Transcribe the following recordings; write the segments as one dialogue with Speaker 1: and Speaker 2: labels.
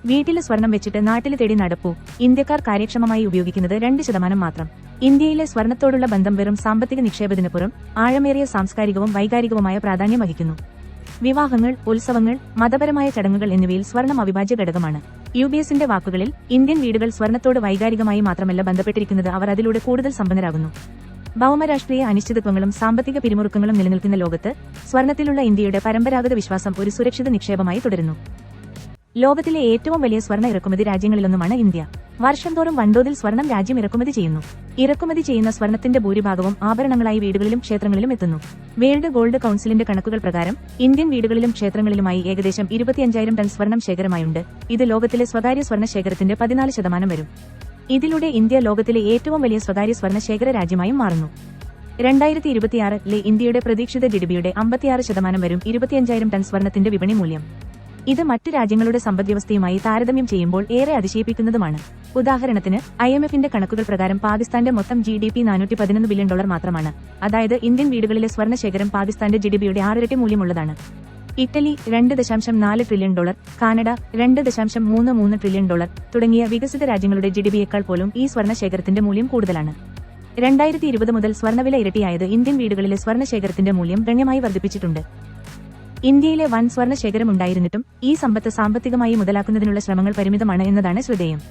Speaker 1: വീട്ടില് സ്വർണം വെച്ചിട്ട് നാട്ടില് തേടി നടപ്പൂ. ഇന്ത്യക്കാർ കാര്യക്ഷമമായി ഉപയോഗിക്കുന്നത് 2% മാത്രം. ഇന്ത്യയിലെ സ്വർണത്തോടുള്ള ബന്ധം വെറും സാമ്പത്തിക നിക്ഷേപത്തിനുപുറം ആഴമേറിയ സാംസ്കാരികവും വൈകാരികവുമായ പ്രാധാന്യം വഹിക്കുന്നു. വിവാഹങ്ങൾ, ഉത്സവങ്ങൾ, മതപരമായ ചടങ്ങുകൾ എന്നിവയിൽ സ്വർണം അവിഭാജ്യ ഘടകമാണ്. യുബിഎസിന്റെ വാക്കുകളിൽ, ഇന്ത്യൻ വീടുകൾ സ്വർണത്തോട് വൈകാരികമായി മാത്രമല്ല ബന്ധപ്പെട്ടിരിക്കുന്നത്, അവർ അതിലൂടെ കൂടുതൽ സമ്പന്നരാകുന്നു. ഭൗമരാഷ്ട്രീയ അനിശ്ചിതത്വങ്ങളും സാമ്പത്തിക പിരിമുറുക്കങ്ങളും നിലനിൽക്കുന്ന ലോകത്ത് സ്വർണത്തിലുള്ള ഇന്ത്യയുടെ പരമ്പരാഗത വിശ്വാസം ഒരു സുരക്ഷിത നിക്ഷേപമായി തുടരുന്നു. ലോകത്തിലെ ഏറ്റവും വലിയ സ്വർണ്ണ ഇറക്കുമതി രാജ്യങ്ങളിലൊന്നുമാണ് ഇന്ത്യ. വർഷം തോറും വൻതോതിൽ സ്വർണം രാജ്യം ഇറക്കുമതി ചെയ്യുന്നു. ഇറക്കുമതി ചെയ്യുന്ന സ്വർണത്തിന്റെ ഭൂരിഭാഗവും ആഭരണങ്ങളായി വീടുകളിലും ക്ഷേത്രങ്ങളിലും എത്തുന്നു. വേൾഡ് ഗോൾഡ് കൌൺസിലിന്റെ കണക്കുകൾ പ്രകാരം ഇന്ത്യൻ വീടുകളിലും ക്ഷേത്രങ്ങളിലുമായി ഏകദേശം 25,000 ടൺ സ്വർണം ശേഖരമായുണ്ട്. ഇത് ലോകത്തിലെ സ്വകാര്യ സ്വർണ്ണ ശേഖരത്തിന്റെ 14% വരും. ഇതിലൂടെ ഇന്ത്യ ലോകത്തിലെ ഏറ്റവും വലിയ സ്വകാര്യ സ്വർണ്ണ ശേഖര രാജ്യമായും മാറുന്നു. 2026-ലെ ഇന്ത്യയുടെ പ്രതീക്ഷിത ജിഡിപിയുടെ 56% വരും 25,000 ടൺ സ്വർണത്തിന്റെ വിപണി മൂല്യം. ഇത് മറ്റു രാജ്യങ്ങളുടെ സമ്പദ്വ്യവസ്ഥയുമായി താരതമ്യം ചെയ്യുമ്പോൾ ഏറെ അതിശയിപ്പിക്കുന്നതുമാണ്. ഉദാഹരണത്തിന്, IMFന്റെ കണക്കുകൾ പ്രകാരം പാകിസ്ഥാന്റെ മൊത്തം GDP $411 ബില്യൺ മാത്രമാണ്. അതായത് ഇന്ത്യൻ വീടുകളിലെ സ്വർണ്ണ ശേഖരം പാകിസ്ഥാന്റെ ജിഡിപിയുടെ 6 ഇരട്ടി മൂല്യമുള്ളതാണ്. ഇറ്റലി $2.4 ട്രില്യൺ, കാനഡ $2.33 ട്രില്യൺ തുടങ്ങിയ വികസിത രാജ്യങ്ങളുടെ ജിഡിപിയേക്കാൾ പോലും ഈ സ്വർണ്ണ ശേഖരത്തിന്റെ മൂല്യം കൂടുതലാണ്. 2020 മുതൽ സ്വർണ്ണവില ഇരട്ടിയായത് ഇന്ത്യൻ വീടുകളിലെ സ്വർണ്ണ ശേഖരത്തിന്റെ മൂല്യം ഗണ്യമായി വർദ്ധിപ്പിച്ചിട്ടുണ്ട്. ഇന്ത്യയിലെ വൻ സ്വർണ്ണ ശേഖരമുണ്ടായിരുന്നിട്ടും ഈ സമ്പത്ത് സാമ്പത്തികമായി മുതലാക്കുന്നതിനുള്ള ശ്രമങ്ങൾ പരിമിതമാണ് എന്നതാണ് ശ്രദ്ധേയം.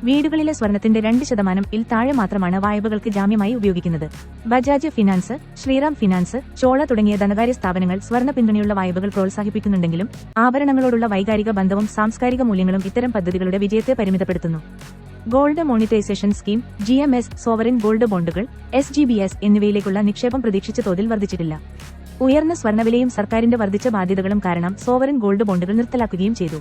Speaker 1: വീടുകളിലെ സ്വർണത്തിന്റെ 2%-ൽ താഴെ മാത്രമാണ് വായ്പകൾക്ക് ജാമ്യമായി ഉപയോഗിക്കുന്നത്. ബജാജ് ഫിനാൻസ്, ശ്രീറാം ഫിനാൻസ്, ചോള തുടങ്ങിയ ധനകാര്യ സ്ഥാപനങ്ങൾ സ്വർണ്ണ പിന്തുണയുള്ള വായ്പകൾ പ്രോത്സാഹിപ്പിക്കുന്നുണ്ടെങ്കിലും ആഭരണങ്ങളോടുള്ള വൈകാരിക ബന്ധവും സാംസ്കാരിക മൂല്യങ്ങളും ഇത്തരം പദ്ധതികളുടെ വിജയത്തെ പരിമിതപ്പെടുത്തുന്നു. Gold monetisation scheme, GMS, sovereign gold ബോണ്ടുകൾ, SGBS എന്നിവയിലേക്കുള്ള നിക്ഷേപം പ്രതീക്ഷിച്ച തോതിൽ വർദ്ധിച്ചിട്ടില്ല. ഉയർന്ന സ്വർണ്ണവിലയും സർക്കാരിന്റെ വർദ്ധിച്ച ബാധ്യതകളും കാരണം സോവറിൻ ഗോൾഡ് ബോണ്ടുകൾ നിർത്തലാക്കുകയും ചെയ്തു.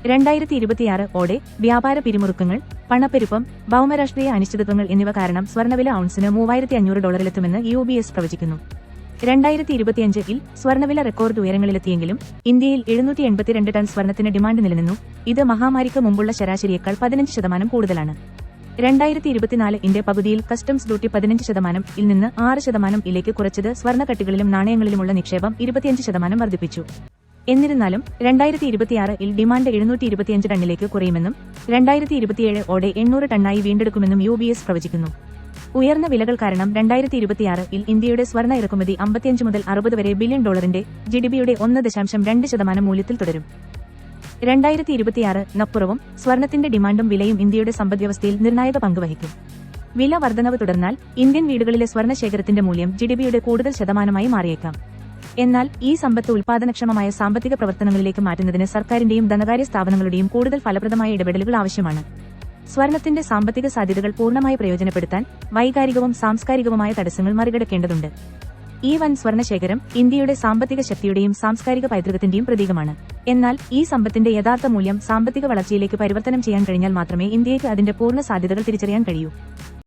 Speaker 1: 2026-ഓടെ വ്യാപാര പിരിമുറുക്കങ്ങൾ, പണപ്പെരുപ്പം, ഭൗമരാഷ്ട്രീയ അനിശ്ചിതത്വങ്ങൾ എന്നിവ കാരണം സ്വർണ്ണവില ഔൺസിന് $3,500 UBS പ്രവചിക്കുന്നു. 2025-ൽ സ്വർണ്ണവില റെക്കോർഡ് ഉയരങ്ങളിലെത്തിയെങ്കിലും ഇന്ത്യയിൽ 782 ടൺ സ്വർണത്തിന് ഡിമാൻഡ് നിലനിന്നു. ഇത് മഹാമാരിക്ക് മുമ്പുള്ള ശരാശരിയേക്കാൾ 15% കൂടുതലാണ്. 2024-ന്റെ പകുതിയിൽ കസ്റ്റംസ് ഡ്യൂട്ടി 15%-ൽ നിന്ന് 6%-ലേക്ക് കുറച്ചത് സ്വർണ്ണക്കട്ടികളിലും നാണയങ്ങളിലുമുള്ള നിക്ഷേപം 25% വർദ്ധിപ്പിച്ചു. എന്നിരുന്നാലും 2026-ൽ ഡിമാൻഡ് 725 ടണ്ണിലേക്ക് കുറയുമെന്നും 2027-ഓടെ 800 ടണ്ണായി വീണ്ടെടുക്കുമെന്നും UBS പ്രവചിക്കുന്നു. ഉയർന്ന വിലകൾ കാരണം 2026-ൽ ഇന്ത്യയുടെ സ്വർണ്ണ ഇറക്കുമതി 55 മുതൽ 60 വരെ ബില്യൺ ഡോളറിന്റെ ജിഡിപിയുടെ 1.2% മൂല്യത്തിൽ തുടരും. 2026-നപ്പുറവും സ്വർണത്തിന്റെ ഡിമാൻഡും വിലയും ഇന്ത്യയുടെ സമ്പദ്വ്യവസ്ഥയിൽ നിർണായക പങ്ക് വഹിക്കും. വില വർധനവ് തുടർന്നാൽ ഇന്ത്യൻ വീടുകളിലെ സ്വർണ്ണ ശേഖരത്തിന്റെ മൂല്യം ജിഡിപിയുടെ കൂടുതൽ ശതമാനമായി മാറിയേക്കാം. എന്നാൽ ഈ സമ്പത്ത് ഉൽപാദനക്ഷമമായ സാമ്പത്തിക പ്രവർത്തനങ്ങളിലേക്ക് മാറ്റുന്നതിന് സർക്കാരിന്റെയും ധനകാര്യ സ്ഥാപനങ്ങളുടെയും കൂടുതൽ ഫലപ്രദമായ ഇടപെടലുകൾ ആവശ്യമാണ്. സ്വർണത്തിന്റെ സാമ്പത്തിക സാധ്യതകൾ പൂർണ്ണമായി പ്രയോജനപ്പെടുത്താൻ വൈകാരികവും സാംസ്കാരികവുമായ തടസ്സങ്ങൾ മറികടക്കേണ്ടതുണ്ട്. ഈ വൻ സ്വർണ്ണശേഖരം ഇന്ത്യയുടെ സാമ്പത്തിക ശക്തിയുടെയും സാംസ്കാരിക പൈതൃകത്തിന്റെയും പ്രതീകമാണ്. എന്നാൽ ഈ സമ്പത്തിന്റെ യഥാർത്ഥ മൂല്യം സാമ്പത്തിക വളർച്ചയിലേക്ക് പരിവർത്തനം ചെയ്യാൻ കഴിഞ്ഞാൽ മാത്രമേ ഇന്ത്യയ്ക്ക് അതിന്റെ പൂർണ്ണ സാധ്യതകൾ തിരിച്ചറിയാൻ കഴിയൂ.